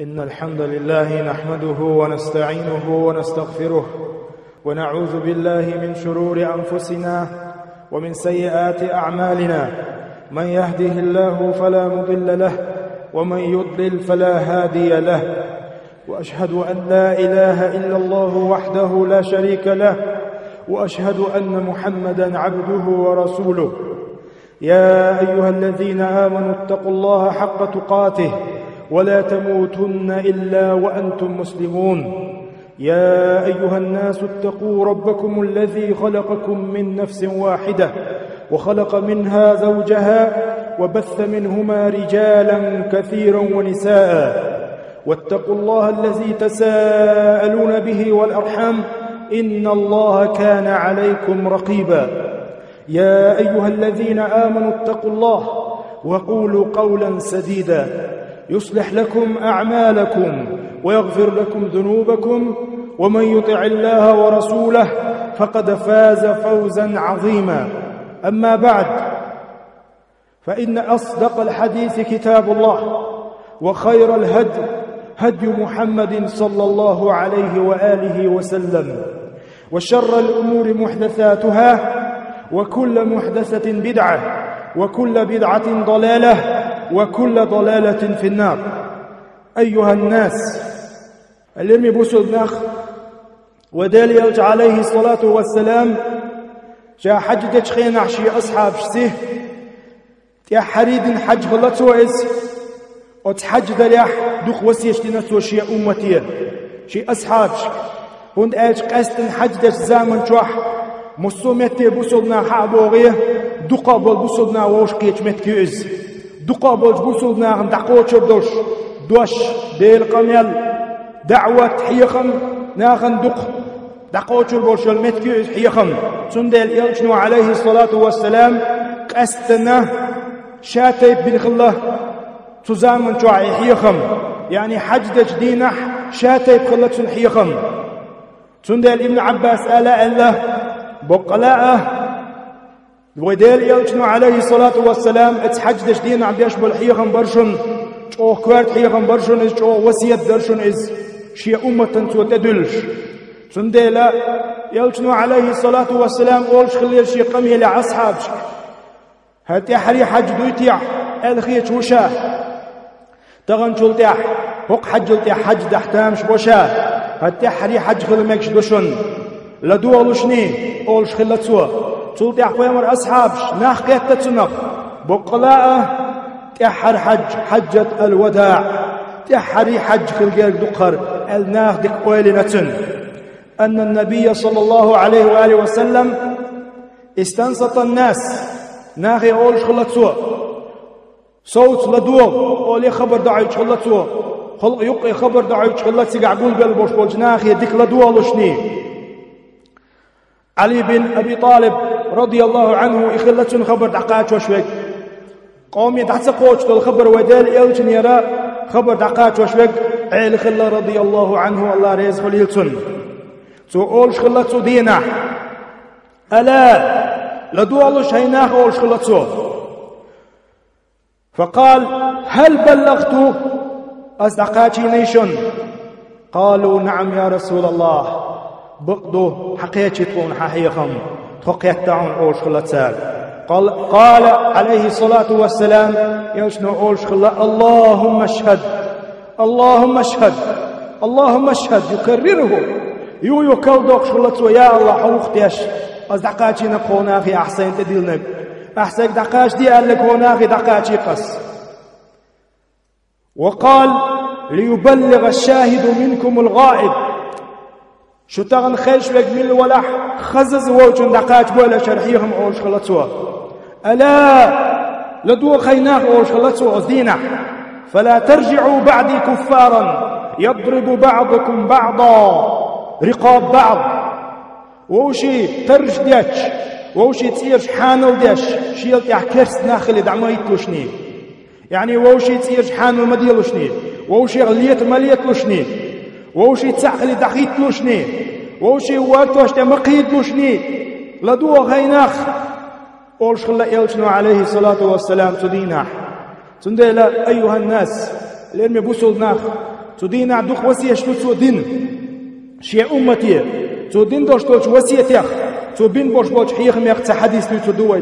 إن الحمد لله نحمده ونستعينه ونستغفره ونعوذ بالله من شرور أنفسنا ومن سيئات أعمالنا. من يهده الله فلا مضل له ومن يضلل فلا هادي له، وأشهد أن لا إله إلا الله وحده لا شريك له، وأشهد أن محمدا عبده ورسوله. يا أيها الذين آمنوا اتقوا الله حق تقاته ولا تموتن إلا وأنتم مسلمون. يا أيها الناس اتقوا ربكم الذي خلقكم من نفس واحدة وخلق منها زوجها وبث منهما رجالا كثيرا ونساء، واتقوا الله الذي تساءلون به والأرحام إن الله كان عليكم رقيبا. يا أيها الذين آمنوا اتقوا الله وقولوا قولا سديدا يصلح لكم أعمالكم ويغفر لكم ذنوبكم، ومن يطع الله ورسوله فقد فاز فوزا عظيما. أما بعد، فإن أصدق الحديث كتاب الله، وخير الهدي هدي محمد صلى الله عليه وآله وسلم، وشر الأمور محدثاتها، وكل محدثة بدعة، وكل بدعة ضلالة، وكل ضلالة في النار. أيها الناس، الذي بوسود نخ ودالي عليه الصلاة والسلام جاء حج تشخين عشي أصحاب شسيه تيا حريد حج غلطو إز وتحج دليح دوخ وسيشتنا سوشي أمتي شي أصحاب هند آج قاستن حج دش زامن شوح مسومتي بوسودنا حابوغيه دوقا بول بوسودنا ووش قيش متكيز دوقا بول بوسودنا غندقو تشردوش دوش ديل قميل دعوة حيخم ناخن دق دقو تشربوش المتكيز حيخم سندل يلشنو عليه الصلاة والسلام قاستنا شاتيب بن خله تزامن شوعي حيخم يعني حج دش دينح شاتيب خلتسن حيخم سندل ابن عباس آلاء الله بقلاءه وديل يلشنو عليه الصلاة والسلام اتحج دشدين عم يشبه حيخم برشن شو كوارت حيخم برشن إز شو وسيد درشن إز شيء أمة تدلش سنديلا يلشنو عليه الصلاة والسلام أولش خليل شي قمي لأصحاب هاتي حري حج دويتيع الخيت وشاه تغن شلتيع هق حجلتيع حج دحتامش وشاه هاتي حري حج خلمكش دشن لدولشني أولش خلتسوا تلتي أحوامر أصحابش ناخ قيادة تنق بقلاء تحر حجة الوداع تحري حج خلقير دقر الناخ دك أولينتن أن النبي صلى الله عليه وآله وسلم استنصت الناس ناخي أولش خلتسوا صوت لدول أولي خبر دعيش خلتسوا خلق يقي خبر دعيش خلتسي قعقول بالبوش بولج ناخي دك لدولشني. علي بن أبي طالب رضي الله عنه إخلة خبر دقات وشوك قومي تحت قوش الخبر ودال إلتن يرى خبر دقات وشوك عيل خلة رضي الله عنه الله ريز خليلتن سو أولش خلة دينا ألا لدولش هيناخ أولش خلة فقال هل بلغت أصدقاتي نيشن؟ قالوا نعم يا رسول الله. بقدو حقيقة تكون حقيقهم تقيتعون أولش خلتسال. قال عليه الصلاة والسلام يوشنو أولش خلت اللهم اشهد اللهم اشهد اللهم اشهد يكرره يكودوك خلتسو يا الله حوختيش أصدقاتي نقوناخي أحسن تديلنك أحسن دقاش دي قال لك هناخي دقاتي قص. وقال ليبلغ الشاهد منكم الغائب. شو تغن خيش بك من الولح خزز ووجن دقاج بولا شرحيهم أولش خلطسوا ألا لدو خيناخ أولش خلطسوا أزدينا فلا ترجعوا بعدي كفارا يضرب بعضكم بعضا رقاب بعض ووشي ترج ديش ووشي تصير حانل ديش شيلت يحكرس ناخل دعميت لشني يعني ووشي تصير حانل مديلشني ووشي غليت مليت لشني ووشي تسعخلي دخيت لوشني ووشي وارتوش تمقيد لوشني لدو غيناخ أولش خلا يلشنو عليه الصلاة والسلام تديناح سندلا أيها الناس لأن بوصل ناخ zu din duch wasiya shtu zu din shi ummati zu din do shtu wasiyati zu bin bosh bosh hiyh mek ta hadis ni zu duway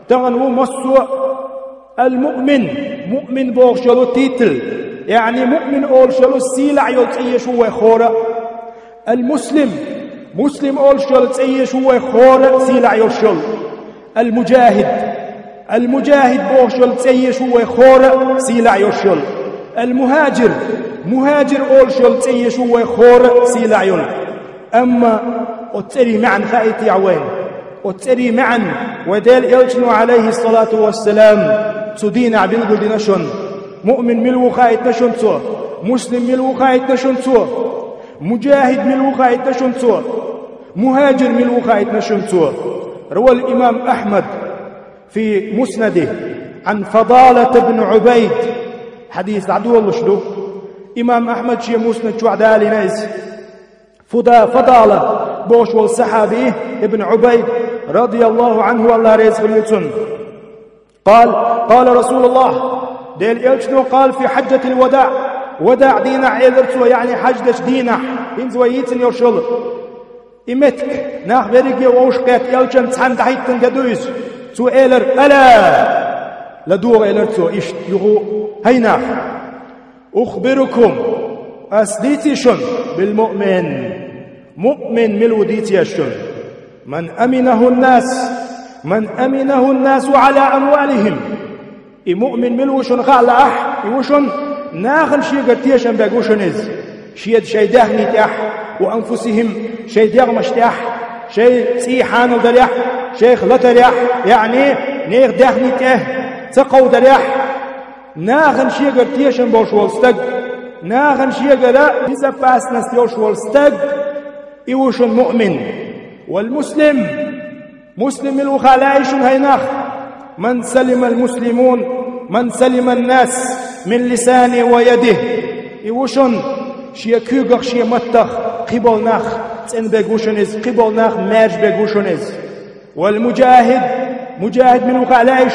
tagan wo masu المؤمن مؤمن بوغ شلو تيتل يعني مؤمن أول شلو السيلع يلتعيش هو خورة المسلم مسلم أول شلو تعيش هو خورة سيلع يلشل المجاهد بوغ شلو تعيش هو خورة سيلع يلشل المهاجر أول شلو تعيش هو خورة سيلع يل أما أتري معا خائتي عوين أتري معا ودال يلجنو عليه الصلاة والسلام تدين عبيلغو دينشون مؤمن ملو خائت نشون تو مسلم ملو خائت نشون تو مجاهد ملو خائت نشون تو مهاجر ملو خائت نشون تو روى الإمام أحمد في مسنده عن فضالة بن عبيد حديث عدو الله شدو إمام أحمد شي مسند شو عدالي نايز فضالة بوش والصحابي ابن عبيد رضي الله عنه والله رزق اليتن قال رسول الله ديل إلشنو قال في حجة الوداع وداع دينا عيلرتو يعني حجدش دينا إنزو يتن يرشل إمتك ناخ بريقيا ووشقات إلشن تحن تحيتن قدويس تو إيلر ألا لدوغ إيلرتو إشت يغو هينا أخبركم أسديتيشن بالمؤمن مؤمن ملو ديتيشن من أمنه الناس على أموالهم مؤمن ملوشن خال يوشن ناخن شي قرتيشن باقوشنز شيد شي داخني تاح وأنفسهم شي داغمش تاح شي سيحان دريح شي خلط ريح يعني نيغ داخني تاه تقو دريح ناخن شي قرتيشن بوش والستق ناخن شي قرا بيزا باسنس يوش والستق يوشن مؤمن والمسلم مسلم الوخالايش هيناخ من سلم الناس من لسانه ويده يوشن شي كوغخ شي متخ قبل ناخ تن بغوشنز قبل ناخ مارج بغوشنز والمجاهد مجاهد من وخالايش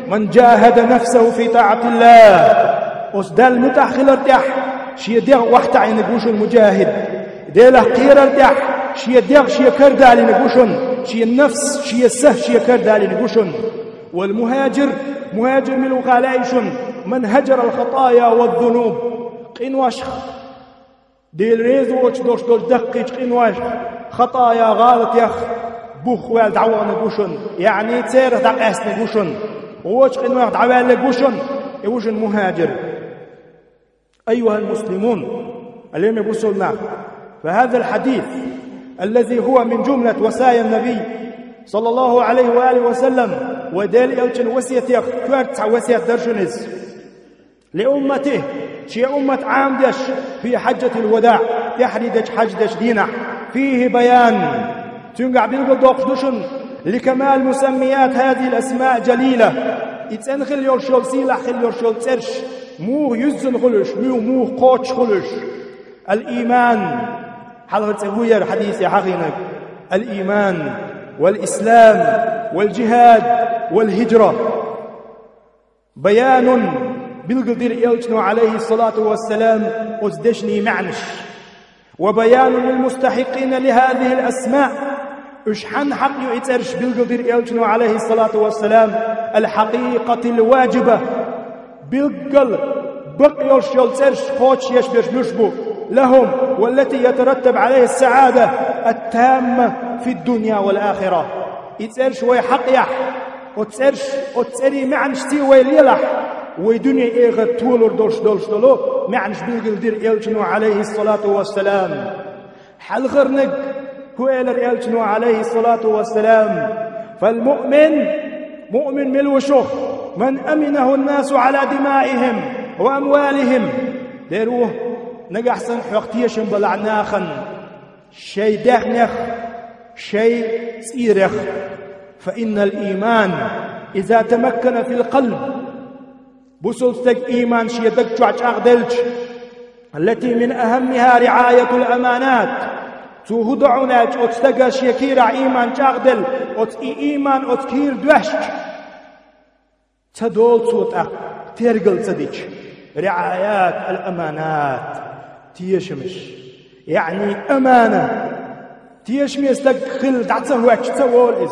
من جاهد نفسه في طاعة الله أسدل متأخل ارتاح شي ديغ وقت عين غوش المجاهد ديله قير ارتاح شي ديغ شي كردالي نغوشن شي النفس شي السه شي كردالي نغوشن والمهاجر مهاجر من وخالايش من هجر الخطايا والذنوب قنواش ديل ريزو دوش دقيق قنواش خطايا غالط يخ بوخ وال دعوة نغوشن يعني تير دقاس نغوشن ووش قنواش دعوة نغوشن يوجن مهاجر أيها المسلمون اليوم يبصلنا فهذا الحديث الذي هو من جملة وصايا النبي صلى الله عليه وآله وسلم ودال يلشن وسيتي كوارت وسيت درشنز لأمته شيء أمة عامدش في حجة الوداع يحريدش حجدش دينا فيه بيان تنقع بالقدوق دشن لكمال مسميات هذه الأسماء جليلة يتنخل يرشل سيلح خل يرشل ترش مو يزن خلش مو قوش خلش الإيمان حلقة تغير حديث حقينك الإيمان والإسلام والجهاد والهجرة بيان بالقدر يلجنو عليه الصلاة والسلام أزدشني معنش وبيان للمستحقين لهذه الأسماء اشحن حق يترش بالقدر يلجنو عليه الصلاة والسلام الحقيقة الواجبة بالقل بقي الشيل ترش خوش يشبش مشبو لهم والتي يترتب عليه السعادة التامة في الدنيا والآخرة يترش ويحقيح وتسري معنش تي ويليلح ويدنيا إيغة تولر دولش دولو معنش بالقدر يلجنو عليه الصلاة والسلام حلغرنق كويلر يلجنو عليه الصلاة والسلام فالمؤمن مؤمن ملوشوخ من أمنه الناس على دمائهم وأموالهم ديروه نقحسن حقتيشن بلعناخن شي دخنخ شي سيرخ فإن الإيمان إذا تمكن في القلب بسلتك إيمان شي دقجوع أغدلج التي من أهمها رعاية الأمانات تهدعناج أتستقى شيكير إيمان أغدل إيمان أتكير دوشج تدول صوت ترقل صديق رعايات الأمانات تيشمش يعني أمانة تيشمي يستقل تعتسوك تسوال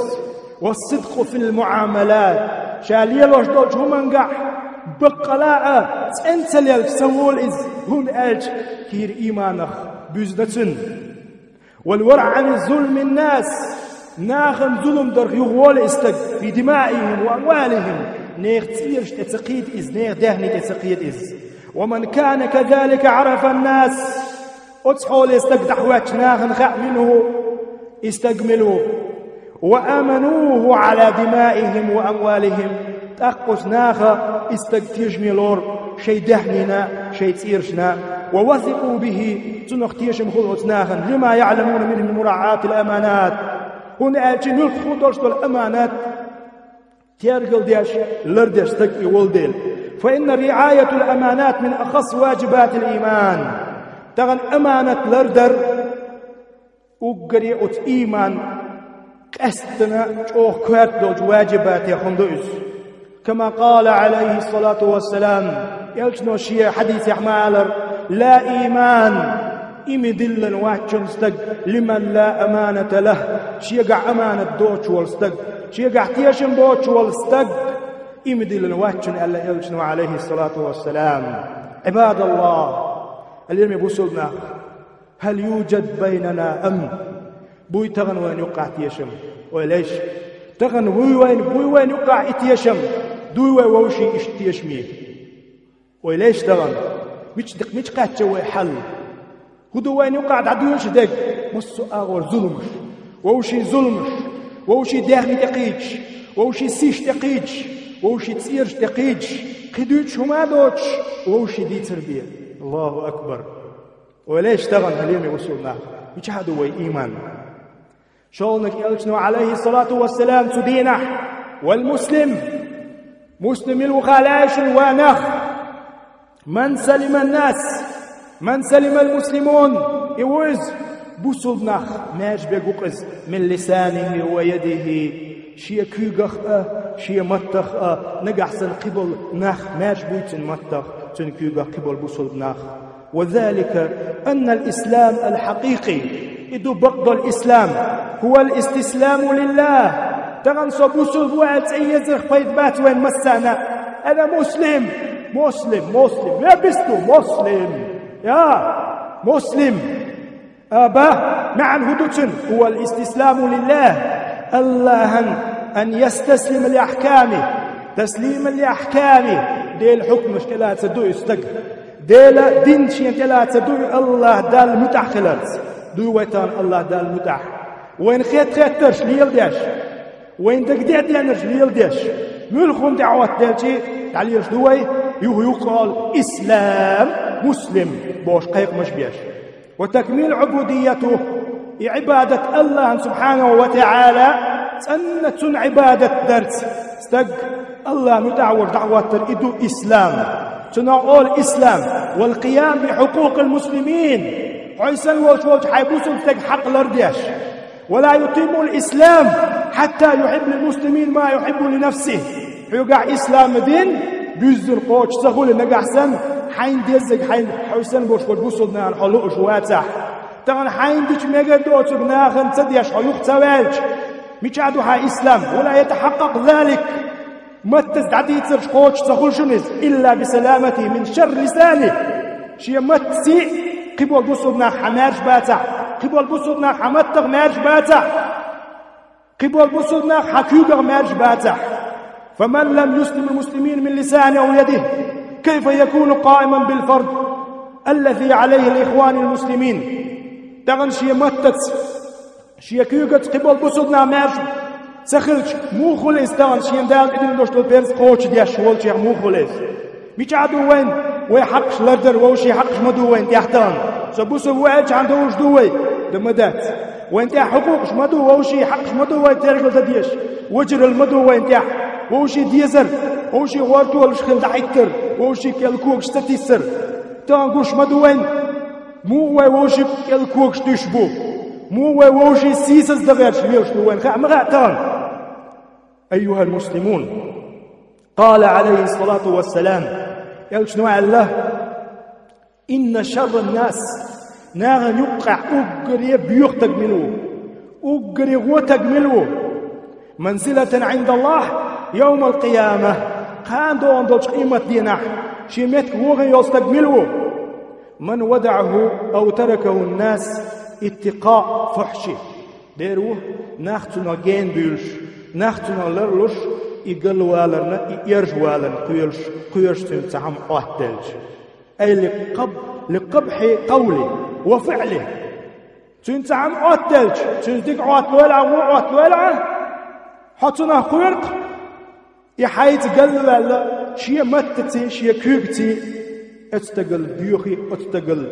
والصدق في المعاملات شاليه لوش دوش همنقع بقلاء تنسل تسوال هون أج كير إيمانخ بيزدتن والورع عن الظلم الناس ناخن ظلم در يغول استق في دمائهم وأموالهم نيغ تسيرش تتقيد نيغ دهني تتقيد ومن كان كذلك عرف الناس أتصحول استق دحوات ناخن خع منه استقملوه وآمنوه على دمائهم وأموالهم تأقص ناخا استقتيجملور شي دهننا شي تسيرشنا ووثقوا به تنختيشم خلوت ناخن لما يعلمون من مراعاة الأمانات هنا أجن الخدرش الأمانات تيرقل ديش لردش تقي ولدل فإن رعاية الأمانات من أخص واجبات الإيمان تغن أمانة لردر أقري أت إيمان كأستنا شوخ كوات دوج واجبات يخندوز كما قال عليه الصلاة والسلام يلشنو شيء حديث يحمالر لا إيمان إمدلن واتشن استق لمن لا أمانة له شيقع أمانة دوش والستق شيقع تيشن دوش والستق إمدلن واتشن ألا يلشنو عليه الصلاة والسلام عباد الله اليوم يبوسلنا هل يوجد بيننا أمن بوي تغن وين يقع تيشم وليش تغن بوي وين يقع تيشم دوي ووشي اشتيشمي وليش تغن مش قاتش حل هدو وين يقع عدوش دق مصو أغور ظلمش ووشي ظلمش ووشي داخل تقيج ووشي سيش تقيج ووشي تسيرش تقيج قدوش هما دوش ووشي دي تربية الله أكبر وليش تغن اليوم يوصلنا مش هذا وي إيمان شولنك يلشنو عليه الصلاة والسلام تدينه والمسلم مسلم الوخالاش ونخ من سلم الناس من سلم المسلمون يوز بوصل نخ ماش بيقوقز من لسانه ويده شي كوغخ شي متخ نقحسن قبل نخ ماش بوتن متخ تن كوغخ قبل بوصل نخ وذلك أن الإسلام الحقيقي إدو بقض الإسلام هو الاستسلام لله تغنصو بوصل بوعد سيزرخ فيضبات وين مسانا أنا مسلم يا بستو مسلم يا مسلم أبا مع الهدوء هو الاستسلام لله الله أن يستسلم لأحكامه تسليما لأحكامه دي الحكم لا تدو يستقر دي دين شيء لا تدو الله دال متأخلت دو ويتان الله دال متأخ وين خيت ترش ليل ديش وين تقديع دينرش ليل ديش ملخون دعوات ديلشي تعليش دوي يقال إسلام مسلم بوش قيق مش بيش وتكميل عبوديته عبادة الله سبحانه وتعالى سنة عبادة درس استق الله ندعور دعوات إدو إسلام تنقول إسلام والقيام بحقوق المسلمين عيسان وش حيبوسوا استق حق الأرديش ولا يتم الإسلام حتى يحب للمسلمين ما يحب لنفسه يقع إسلام دين بيزر قوش سهول نقع سن حين ديزك حين حسن بوش بوصلنا الحلوش واتح تغن حين ديش ميجا دوتك ناخن تديش حيوق توالج ميشادو هاي إسلام ولا يتحقق ذلك ما تزدعدي تسرش قوش سهول شنز إلا بسلامته من شر لسانه شيء ما تسي قبل بوصلنا حمارش باتح قبل بوصلنا حمتغ مارش باتح قبل بوصلنا حكيوغ مارش باتح فمن لم يسلم المسلمين من لسانه أو يده كيف يكون قائما بالفرض الذي عليه الإخوان المسلمين تغن شي متت شي كيوغت قبل بوصدنا مارش سخلش مو خلص تغن شي ندال إدن دوشتو بيرس قوش دياش والشي مو خلص ميشعدو وين ويحقش لردر ووشي حقش مدو وين تحتان سبوسو وعيش عندوش دوي دمدات وين تح حقوقش مدو ووشي حقش مدو وين ترجل تديش وجر المدو وين تح ووشي ديزر ووشي غورتو والشخل دعيتر ووشي كالكوكش تتيسر تانقوش مدو وين مو ووشي كالكوكش تشبو مو ووشي سيسس دغيرش ليوش وين خا مغاتان أيها المسلمون قال عليه الصلاة والسلام يلشنو الله إن شر الناس ناغن يقع أقري بيختك منه أقري غوتك منه منزلة عند الله يوم القيامة قان دون دولش قيمة دينح شيمتك وغن يستقبله من ودعه أو تركه الناس اتقاء فحشه ديروه ناختنا جين بيلش ناختنا لرلش يقل والرنا يرج والن قيرش تنتعم أهدلج أي لقبح قوله وفعله تنتعم أهدلج تنتق عطلولع وعطلولع حطنا خيرق يحيت قل ولا شيء متتي شيء كوكتي اتستقل بيوخي اتستقل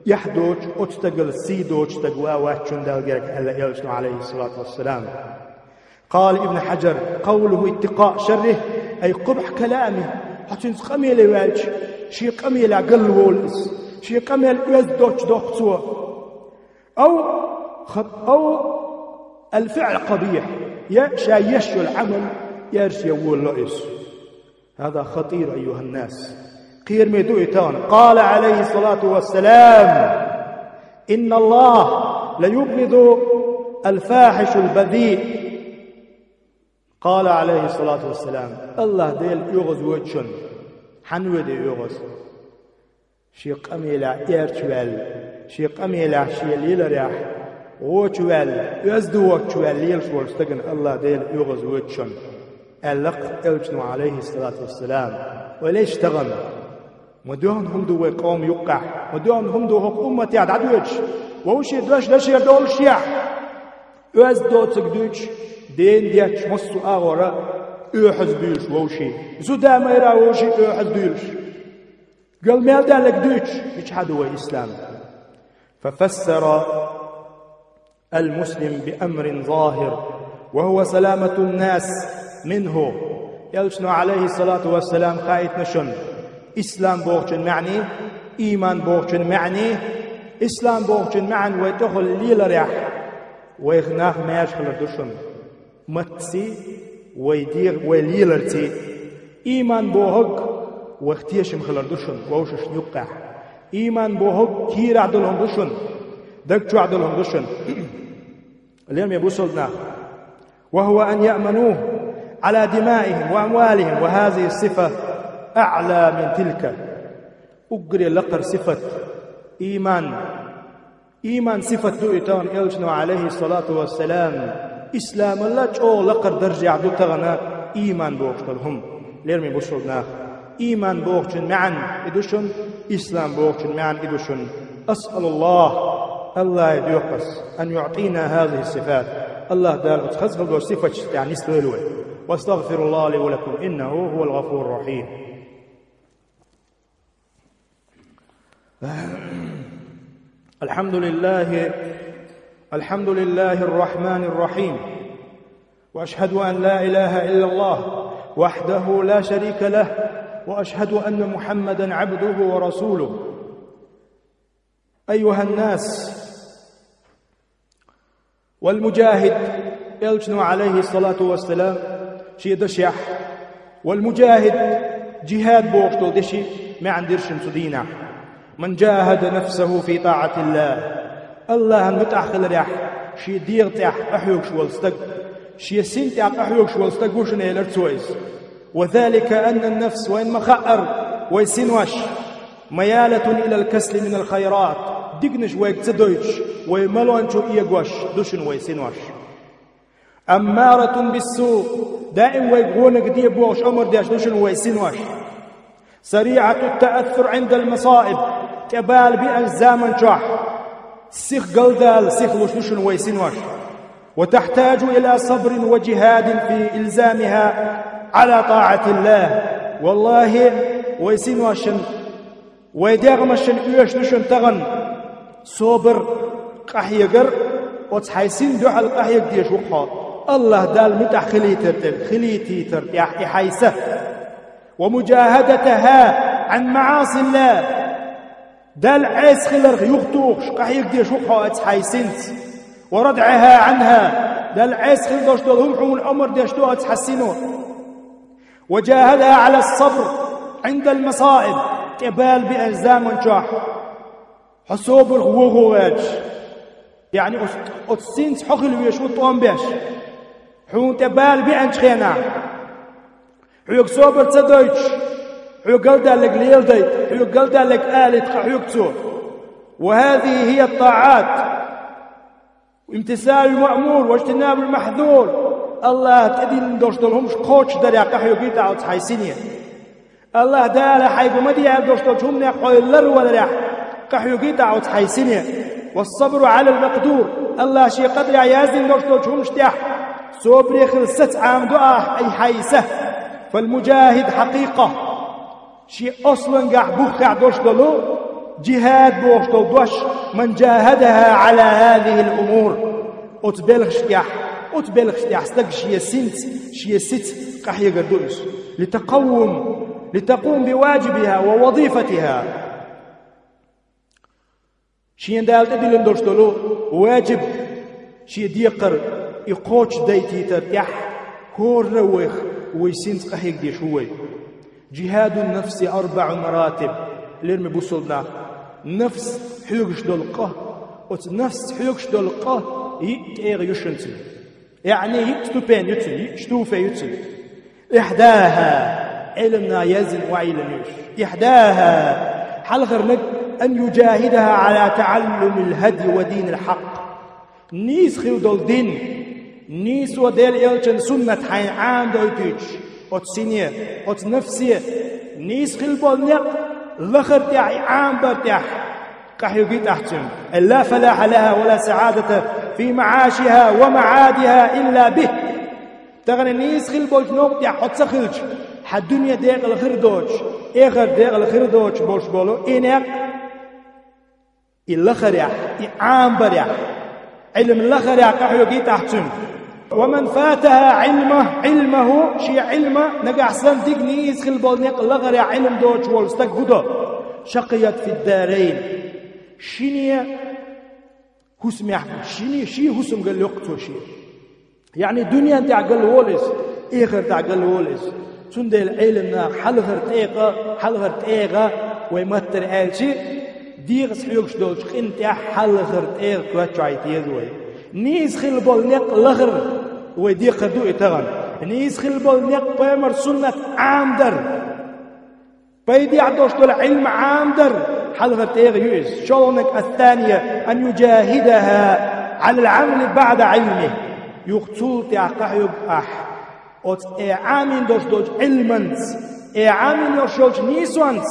يحدوج اتستقل سيدوج تقوى واتشون دالجرك ألا يلشنو عليه الصلاة والسلام. قال ابن حجر قوله اتقاء شره أي قبح كلامه حتى قميل والج شي قميل قل وولس شي قميل يزدوج دوختو أو الفعل قبيح يشو العمل يرش يقول رئيس. هذا خطير أيها الناس. قير ميدوئتان قال عليه الصلاة والسلام إن الله ليبغض الفاحش البذيء. قال عليه الصلاة والسلام الله ديل يغز وجشن حنوه دي يغز شي قميلة إيرتوال شي قميلة شي ليلريح ووشوال يزدو وشوال ليلشوال استقن الله ديل يغز وجشن ألق إلجنو عليه الصلاة والسلام وليش تغن مدون هم دو قوم يقع مدون هم دو حق أمتي عدوش ووشي دوش لشير دول شيع يزدو تقدوش دين دياتش مصو آغورا يوحز بيلش ووشي زودا ميرا ووشي يوحز بيلش قال ميل دالك دوش بيش حدو إسلام. ففسر المسلم بأمر ظاهر وهو سلامة الناس منه. يلشنو عليه الصلاة والسلام خايت نشن إسلام بوغشن معني إيمان بوغشن معني إسلام بوغشن معني ويتخل ليل ريح ويغناخ ماش خلردوشن متسي ويدير وليلرتي إيمان بوهق واختيش مخلردوشن ووشش يقع إيمان بوهق كير عدلهم دوشن دكتو عدلهم دوشن اليوم يبوصلنا وهو أن يأمنوه على دمائهم وأموالهم وهذه الصفة أعلى من تلك. أقري لقر صفة إيمان صفة دوئتان إلشنو عليه الصلاة والسلام إسلام الله جو لقر درجة عدو تغنى إيمان بوغشتلهم ليرمي بوصلنا إيمان بوغشن معا إدوشن إسلام بوغشن معا إدوشن. أسأل الله يدوقس أن يعطينا هذه الصفات. الله دار أتخذ دور صفة يعني سلوه واستغفر الله لي ولكم إنه هو الغفور الرحيم. الحمد لله الرحمن الرحيم وأشهد أن لا إله إلا الله وحده لا شريك له وأشهد أن محمدا عبده ورسوله. أيها الناس والمجاهد يلجنو عليه الصلاة والسلام شي دشيح والمجاهد جهاد بوقتو دشي ما عندرش مسدينة من جاهد نفسه في طاعة الله متأخل ريح شي ديغ تاح أحيوك شوالستق شي سين تاح أحيوك شوالستق وشن يلرتويز. وذلك أن النفس وإن مخأر ويسنوش ميالة إلى الكسل من الخيرات ديقنش ويكتدوش ويملونشو إيقوش دوشن ويسنوش أمارة بالسوء دائم ويقونك دي بوغش أمر ديش دوشن ويسنوش سريعة التأثر عند المصائب كبال بأجزام شح سيخ قلدال سيخ وشوشن ويسنوش وتحتاج إلى صبر وجهاد في إلزامها على طاعة الله. والله ويسنوشن ويدغمشن يشنشن تغن صبر قحيقر وتحيسين دعا القحيق ديش وقحا الله دال متح خليتي تر يحيسه ومجاهدتها عن معاصي الله دال عيس خلر يغتوخش قحيق ديش وقحا تحيسنت وردعها عنها دال عيس خلر دول هم الأمر ديش دو تحسنه وجاهدها على الصبر عند المصائب تبال بأجزام ونشاح حصوبر وغواج يعني أتسينس حقل ويشو طوام بيش حون تبال بأنش خينا حيوك صوبر تصدوش حيوك قلدا لك ليل ديت حيوك قلدا لك آلت حيوك تصور. وهذه هي الطاعات امتثال المأمور واجتناب المحذور. الله تدين دوشتلهمش قوتش دريا قحيو قيتا أو تحيسينيا الله دالا حيقو مديا دوشتلهم نحوي اللرو دريا قحيو قيتا أو تحيسينيا. والصبر على المقدور الله شي قدر يازن دوشتلهمش تيح صبر خلصت عام دعاه أي حيسه. فالمجاهد حقيقة شي أصلا قاح بوخع دوشتلو جهاد بوشتل دوش من جاهدها على هذه الأمور أتبلغش تيح استق شيا ست قح يقدرس لتقوم بواجبها ووظيفتها. شيا دال تدل دوشتلو واجب شيا ديقر يقوش دايتي ترتاح كور روخ ويسنت قح يقدي شوي. جهاد النفس 4 مراتب ليرمي بوصلنا نفس حيوكش دولقه نفس حيوكش دولقه يتغير يشنتي يعني يكتبين يشتوفي يتل. إحداها علمنا يزن وعلم إحداها حلغر أن يجاهدها على تعلم الهدي ودين الحق. نيس خيو دين نيس وديل إلشن سنة حين عام دويتيش أتسينية أتنفسية نيس خيو بالنق لخر تاعي عام برتاح قحيوكيت أحتم. لا فلاح لها ولا سعادة في معاشها ومعادها إلا به. تغني نيس خيل بوش نوم تاع حد سخلج حد دنيا ديق الخردوش إخر ديق الخردوش بوش بولو إنك اللخر يح عام بريح علم اللخر يح قحيوكيت أحتم. ومن فاتها علمه شي علمه نقع سن ديق نيس خيل بول نيق اللخر يح علم دوش والستك هدو شقيت في الدارين. شينيا هسم يحكم شي هسم قال يقتو شي يعني الدنيا انت عقل ولس اخر تعقل ولس تند العلم حلغر تيغا ويمتر الشي ديغس حيوكش دوش انت حلغر تيغ كواتشاي تيزوي نيس خيل بول نق لغر ويديق دو اتغن نيس خيل بول نق بيمر سنة عامدر بيدي عدوش دول علم عامدر حلغة تيغيوز. شغلك الثانية أن يجاهدها على العمل بعد علمه يقتل تعقح يبقح أت إعامين دوش علمنت إعامين يوشوش نيسوانت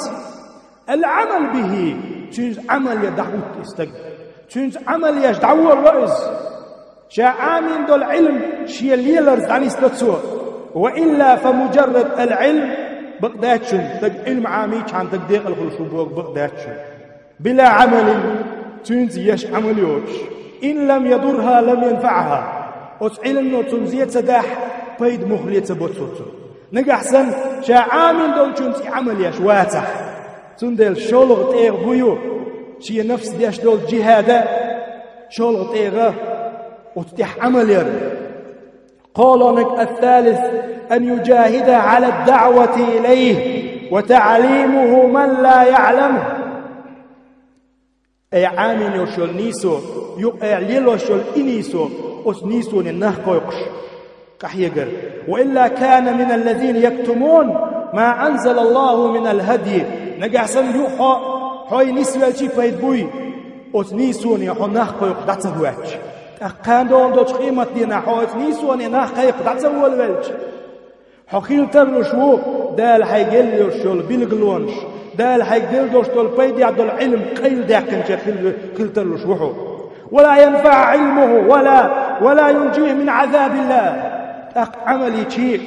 العمل به تنز عمل يدعوت استقل تنز عمل يدعو الرئيس شعامين دول علم شيء ليلرز عن استتصور وإلا فمجرد العلم بقداتشن تق علم عاميش عن تقديق الخلصوبوك بقداتشن بلا عمل تنزيش عمليوش إن لم يضرها لم ينفعها علم نو تنزيت سداح بيد مخليت بوتوتو نقع سن شعامين دول تنزي عمليش واتح تندل شولغ تيغ بيو شي نفس ديش دول جهادا شولغ تيغ وتتح عملير. قولك الثالث أن يجاهد على الدعوة إليه وتعليمه من لا يعلمه. أي عامين يوشل نيسو يقليلو شل إنيسو أس نيسو ننهقو يقش كحيقر وإلا كان من الذين يكتمون ما أنزل الله من الهدي نقع سن يوحو حوي نسوال شي فايد أس نيسو نيحو نهقو يقدعته واج كاندون دوش قيمة دينا حوات نيسواني ناحقا يقدعت أول والج حقيل ترلشو دال حيقل يرشول بيلقلونش دال حيقل دوش دول بيدي عدو العلم قيل داكن خيل ترلشوحو ولا ينفع علمه ولا ينجيه من عذاب الله. عملي شيء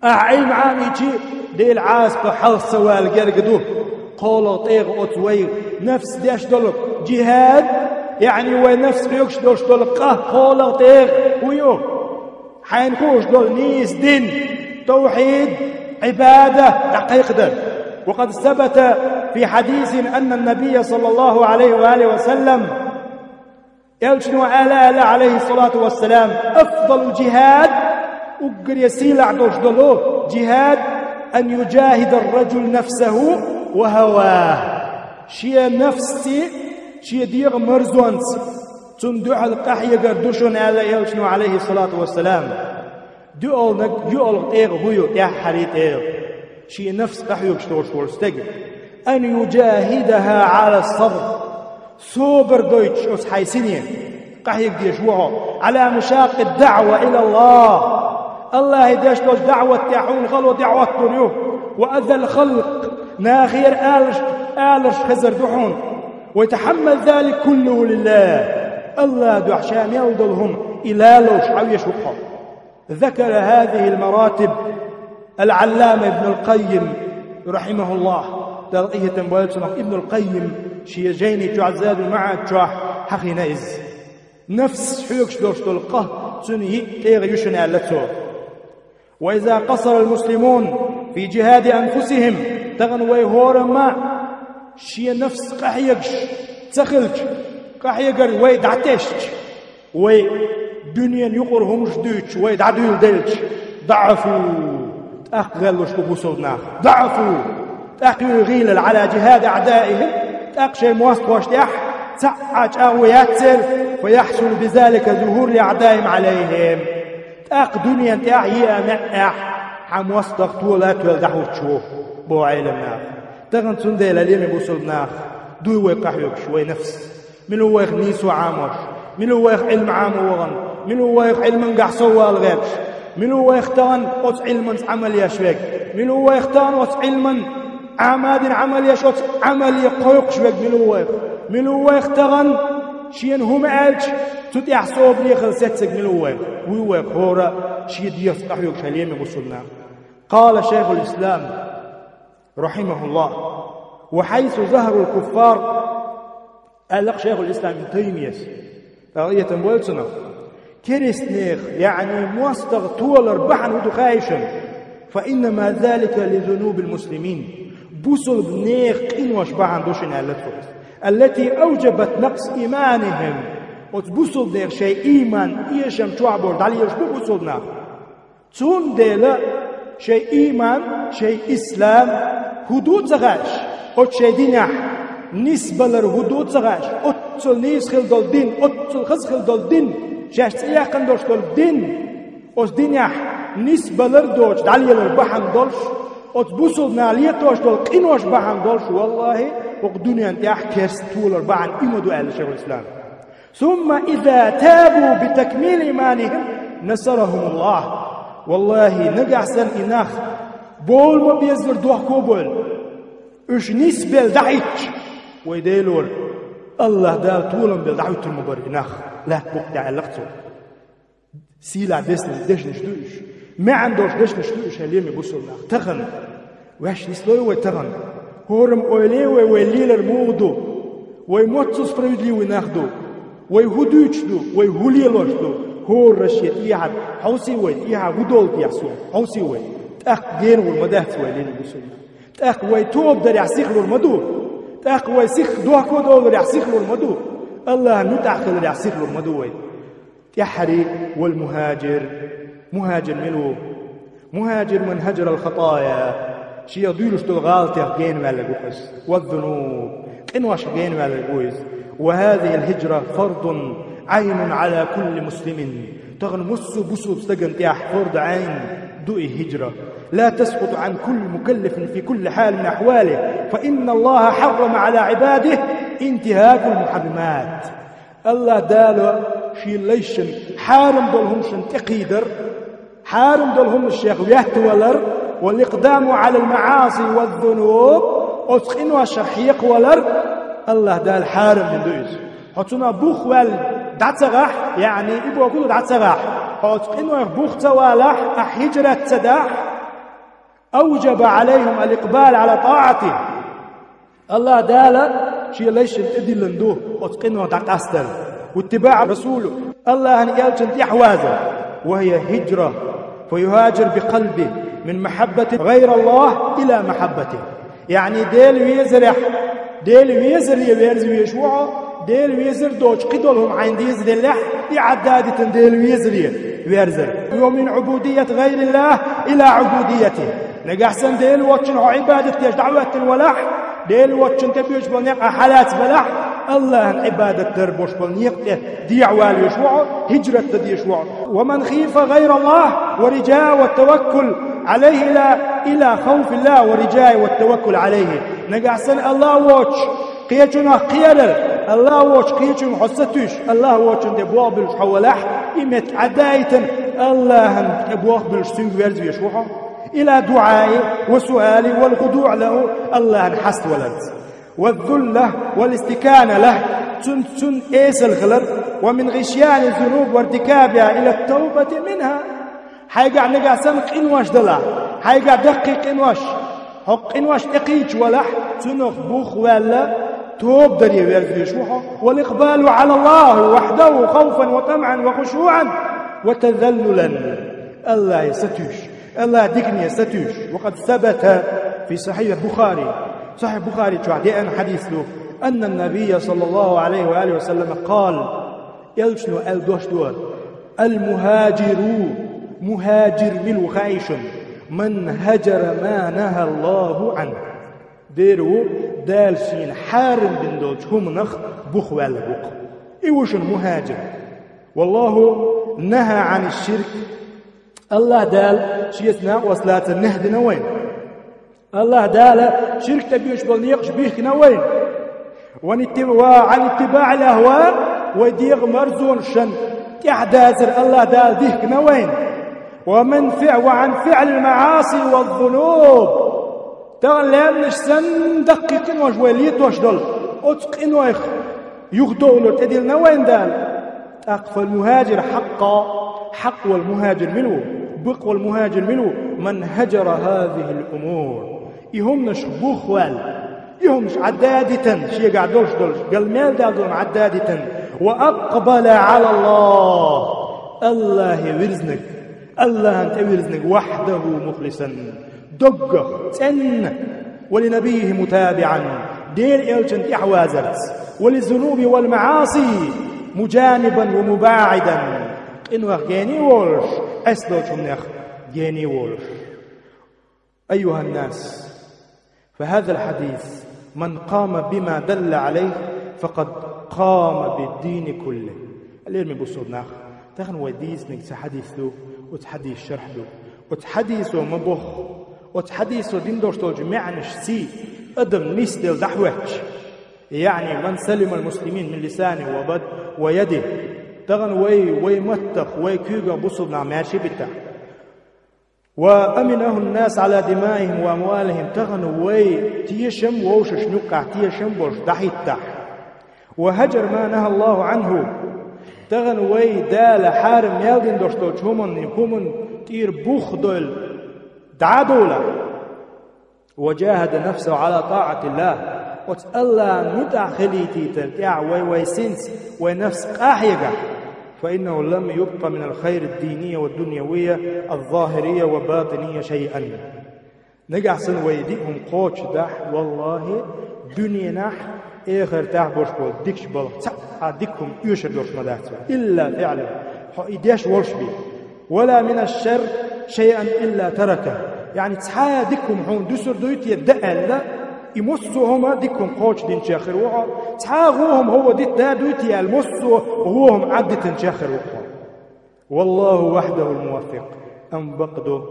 علم عامي شيء ديل عاسب حلص سوال قرقدوه قولوا طيغ أتوير نفس ديش دولك جهاد يعني ونفس بيوكش دوش دول قولوا طيغ ويو حينكوش دول نيس دين توحيد عبادة حقيقة. وقد ثبت في حديث أن النبي صلى الله عليه وآله وسلم يلشنو آلال عليه الصلاة والسلام أفضل الجهاد أقر يسيل عدوش دولو جهاد أن يجاهد الرجل نفسه وهواه شيء نفسي شيء ديغ مرزونس تندوح القحية قردوشون على يلشنو عليه الصلاة والسلام يؤل إيغ هيو يا حريت إيغ شيء نفس قحية شتورستيغ أن يجاهدها على الصبر صبر دويتش أس حيسينين قحية ديش وعو على مشاق الدعوة إلى الله يديش دوش دعوة تاحون غلو دعوة دنيو وأذى الخلق ناخير آلش خزر دحون ويتحمل ذلك كله لله الله دعشان يوضلهم إلى لوش عويش وقع. ذكر هذه المراتب العلامة ابن القيم رحمه الله ترقية بولتنا ابن القيم شي جيني تعزاد معه جاح حقينيز نفس حيوكش دوش تلقه سنهي تيغ يشنع لتو. وإذا قصر المسلمون في جهاد أنفسهم تغنوي هورما شي نفس قحيقش تخلج قحيقر وي دعتشج وي دنيا يقرهم جدوش وي دعدول دلج ضعفوا تأقغلوش ببوسودنا ضعفوا تأقيوا غيلل على جهاد أعدائهم تأقشي مواسط واشتيح تعاج أوياتسل ويحصل بذلك ظهور لأعدائهم عليهم تأق دنيا تأعيا معح حمواسطك طولات والدحو تشوف بو عيلمنا تغن تندي لليم بوصلنا دو ويقحيوك شوي نفس من هو يخنيس وعامر من هو يخ علم عام وغن من هو يخ علم قحصوا الغيرش من هو يختان قص علما عمل يشوك من هو يختان قص علما عماد عمل يشوك عمل يقوق شوك من هو يختان شين هم عالج تتيح صوب لي خلصتك من هو يخورا شي ديوس قحيوك شليم بوصلنا. قال شيخ الإسلام رحمه الله وحيث ظهر الكفار ألق شيخ الإسلام ابن تيمية رأية بولتنا كريستنيخ يعني موستغ طول ربحا ودخايشا فإنما ذلك لذنوب المسلمين بوصل بنيخ إنوش بحان دوشن التي أوجبت نقص إيمانهم وتبوصل دير شيء إيمان إيشم تعبر دالي يشبو بوصلنا تون ديلا شيء إيمان شيء إسلام حدود زغاش أو شيء دينح نسبة للحدود زغاش أتصل نيس خل دول دين أتصل خز خل دول دين شاشت إياقن دوش دول دين أوس دينح نسبة لردوش دالي لربحان دولش أتبوصل نالية دوش دول قينوش بحان دولش والله وقدوني أنت أحكيرس طول أربعان إمدو أهل شيخ الإسلام. ثم إذا تابوا بتكميل إيمانهم نصرهم الله والله نقع سن إناخ بول ما بيزر دوح كوبول إش نسبة دعيتش ويديلور الله دال طولن بالدعوت المبارك إناخ لا بقدع اللقصو سيلع دسن دشنش دوش ما عندوش دشنش دوش هليم يبوصلنا تغن واش نسلوي وتغن هورم أوليوي ويليلر مودو ويموتسو سبريدلي وناخدو ويهودوشدو ويهوليلوشدو هو رشيت إيعاد حوسي وين إيعاد ودول بيحسو حوسي وين تأخ جين والمدهت وين بيسوي تأخ ويتوب در يحسيخ له المدو تأخ ويسيخ دوح ودول در يحسيخ له المدو الله نتأخذ در يحسيخ له المدو وين يحري والمهاجر مهاجر منو مهاجر من هجر الخطايا شي يضيلش تلغالته جين مالجوز والذنوب إنواش جين مالجوز وهذه الهجرة فرض عين على كل مسلم تغنمس بسوب سجن تيح فرض عين دوئي هجرة لا تسقط عن كل مكلف في كل حال من أحواله فإن الله حرم على عباده انتهاك المحرمات الله دالو شي ليشن حارم دولهمشن تقيدر حارم دولهم الشيخ ويهتولر والإقدام على المعاصي والذنوب أسخن وشحيق ولر الله دال حارم من دوئز حتنا بوخ دعتغاح يعني إبو أقول دعتغاح إنه بوخ توالح أحجرة تداح أوجب عليهم الإقبال على طاعته الله دالا شيء ليش الإدل ندوه إنه دعتستر واتباع رسوله الله أن يلجن تحوازه وهي هجرة فيهاجر بقلبه من محبة غير الله إلى محبته يعني ديل ويزر يبيرز ويشوعه ديل ويزر دوش قدولهم عند يزر الله إعدادة ديل ويزر ويرزر ومن عبودية غير الله إلى عبوديته نجحسن ديل واتشن عبادة دعوة ولاح ديل واتشن تبيش بنيق حالات بلاح الله عبادة تربوش بنيق ديعوال يشوع هجرة ديشوع ومن خيف غير الله ورجاء والتوكل عليه إلى خوف الله ورجاء والتوكل عليه نجحسن الله واتش قيتنا قيادر الله واتش قيتنا حستوش الله واتش دبواب الحولاح إمت عداية الله أبواب بالسنج ورز يشوعه إلى دعائي وسؤالي والخضوع له الله حست ولد والذلة والاستكانة له تن إيس الغلط ومن غشيان الذنوب وارتكابها إلى التوبة منها حيقع نقع سنق إنواش دلع حيقع دقيق إنواش حق إنواش إقيج ولح تنخ بوخ ولا توب دري ورز يشوعه والإقبال على الله وحده خوفا وطمعا وخشوعا وتذللا الله يستوش الله ديكني يستوش وقد ثبت في صحيح البخاري تعديان حديث له أن النبي صلى الله عليه وآله وسلم قال يلشنو الدوش دور مهاجر ملو خايش من هجر ما نهى الله عنه ديرو دالشين حارم بن دوش هم نخ بخ ولا بخ إيوش المهاجر والله نهى عن الشرك الله دال شيتنا وصلات النهد نوين الله دال شرك تبيش بالنيقش بيك نوين وعن اتباع الأهواء وديغ مرزون شن تحدازر الله دال بيك نوين وعن فعل المعاصي والذنوب تغلب سن دقيق وجواليت وشدل أتق إنويخ يغدول تدير نوين دال أقف المهاجر حق والمهاجر منه بق والمهاجر منه من هجر هذه الأمور يهمنش بوخوال يهمش عدادة شيء قاعدوش دول قال مال دادون عدادة وأقبل على الله يورزنك الله أنت يورزنك وحده مخلصا دقه تن ولنبيه متابعا دير إلشن إحوازرت وللذنوب والمعاصي مجانبا ومباعدا إنه جاني وولش أسلوش منخ جاني وولش أيها الناس فهذا الحديث من قام بما دل عليه فقد قام بالدين كله اليوم بصور ناخ تخن وديس نك تحديث له وتحديث شرح له وتحديث مبخ وتحديث دين دوشتو جميعنش سي أدم مثل دحوتش يعني من سلم المسلمين من لسانه وبد ويده تغن وي متخ وي كيغا بصدنا ماشي بتا وأمنه الناس على دمائهم وأموالهم تغن وي تيشم ووشش نقع تيشم وش دحيت تح وهجر ما نهى الله عنه تغن وي دال حارم يالدين دوشتوش همن تير بوخ دول دعادولا وجاهد نفسه على طاعة الله وتألا ندع خليتي ترتع ويسنس ونفس قاحيقة فإنه لم يبقى من الخير الدينية والدنيوية الظاهرية وباطنية شيئا نقع سن ويديهم قوش دح والله دنيا نح آخر تعبوش بول ديكش بول ديكهم يوشر دوش مداتوا إلا فعلا إديش ورش بي ولا من الشر شيئا إلا تركه يعني تحايا ديكهم حون دوسر دويت يدقل لا يمسوهم ديكم قوش دين شاخر وقع تحاغوهم هو ديت دادويتي المسو وهوهم عدة شاخر وقع والله وحده الموفق أم بقدو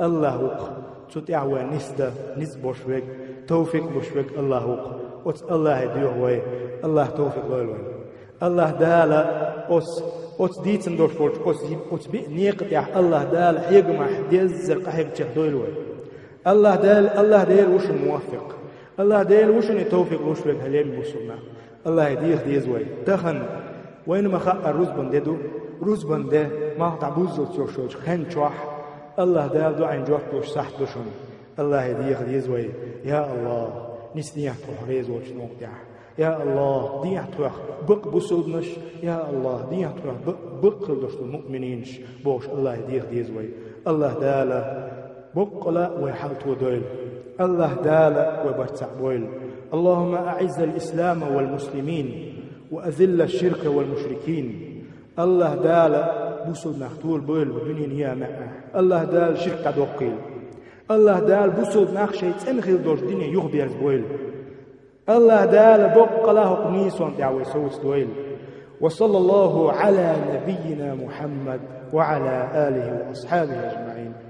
الله وقع تطيع ونسدة نسبوش وك توفيق بوشوك الله وقع الله يديه وي الله توفيق وي الله دالا أس ديتن دوش فورش أس بي نيقتع الله دالا حيقمح ديزر قحيق تشهدوي وي الله دال وش الموفق الله ديل وشني توفيق وشوك هلين بوصلنا الله يديخ ديزوي تخن وين ما خاء الرزبن ديدو رزبن ده ما تعبوزو تشوش خن شوح الله دال دو عين جوح دوش صح دوشن الله يديخ ديزوي يا الله نسنيح تحريز وش نوقع يا الله ديح توح بق بوصلنش يا الله ديح توح بق دوش المؤمنينش بوش الله يديخ ديزوي الله دال بقلا ويحلتو دويل الله دال وبرتع بويل اللهم أعز الإسلام والمسلمين وأذل الشرك والمشركين الله دال بوصل نختول بويل ودنيا هي معه الله دال شرك دوقيل الله دال بوسود نخشي تنخل دوش ديني يخبيرز بويل الله دال بق له قنيسون دعوي سوس دويل وصلى الله على نبينا محمد وعلى آله وأصحابه أجمعين